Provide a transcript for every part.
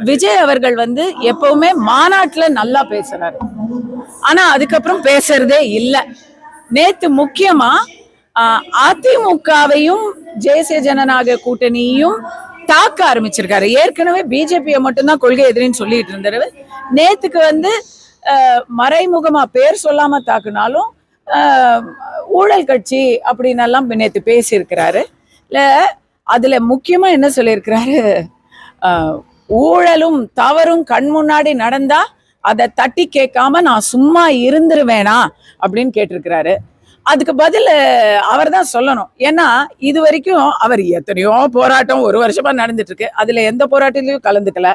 விஜய் அவர்கள் வந்து எப்பவுமே மாநாட்டுல நல்லா பேசுறாரு, ஆனா அதுக்கப்புறம் பேசுறதே இல்லை. நேத்து முக்கியமா அதிமுகவையும் தேசிய ஜனநாயக கூட்டணியும் தாக்க ஆரம்பிச்சிருக்காரு. ஏற்கனவே பிஜேபியை மட்டும்தான் கொள்கை எதிரின்னு சொல்லிட்டு இருந்தாரு. நேத்துக்கு வந்து மறைமுகமா பேர் சொல்லாம தாக்குனாலும் ஊழல் கட்சி அப்படின்னு எல்லாம் நேத்து பேசியிருக்கிறாரு. இல்ல அதுல முக்கியமா என்ன சொல்லியிருக்கிறாரு, ஊழலும் தவறும் கண் முன்னாடி நடந்தா அதை தட்டி கேட்காம நான் சும்மா இருந்துருவேனா அப்படின்னு கேட்டிருக்கிறாரு. அதுக்கு பதில் அவர் தான் சொல்லணும். ஏன்னா இது வரைக்கும் அவர் எத்தனையோ போராட்டம் ஒரு வருஷமா நடந்துட்டு இருக்கு, அதுல எந்த போராட்டத்திலையும் கலந்துக்கல.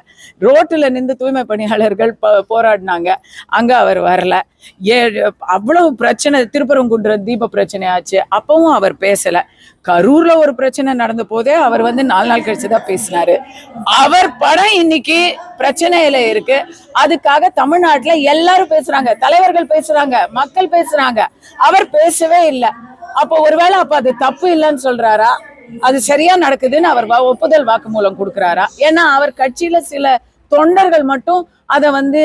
ரோட்டுல நின்று தூய்மை பணியாளர்கள் போராடினாங்க, அங்க அவர் வரல. அவ்வளவு பிரச்சனை, திருப்பரங்குன்ற தீப பிரச்சனை ஆச்சு, அப்பவும் அவர் பேசல. கரூர்ல ஒரு பிரச்சனை நடந்த போதே அவர் வந்து 4 நாள் கழிச்சுதான் பேசினாரு. அவர் படம் இன்னைக்கு பிரச்சனையில இருக்கு, அதுக்காக தமிழ்நாட்டுல எல்லாரும் பேசுறாங்க, தலைவர்கள் பேசுறாங்க, மக்கள் பேசுறாங்க, அவர் பேசவே இல்லை. அப்போ ஒருவேளை அப்ப அது தப்பு இல்லைன்னு சொல்றாரா, அது சரியா நடக்குதுன்னு அவர் ஒப்புதல் வாக்குமூலம் கொடுக்குறாரா? ஏன்னா அவர் கட்சியில சில தொண்டர்கள் மட்டும் அதை வந்து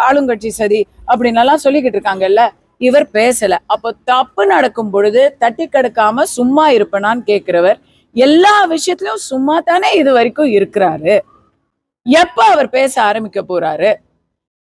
ஆளுங்கட்சி சதி அப்படின்னு எல்லாம் சொல்லிக்கிட்டு இருக்காங்கல்ல, இவர் பேசல. அப்போ தப்பு நடக்கும் பொழுது தட்டி கடுக்காம சும்மா இருப்பனான்னு கேட்கிறவர் எல்லா விஷயத்திலும் சும்மா தானே இது வரைக்கும் இருக்கிறாரு. எப்ப அவர் பேச ஆரம்பிக்க போறாரு?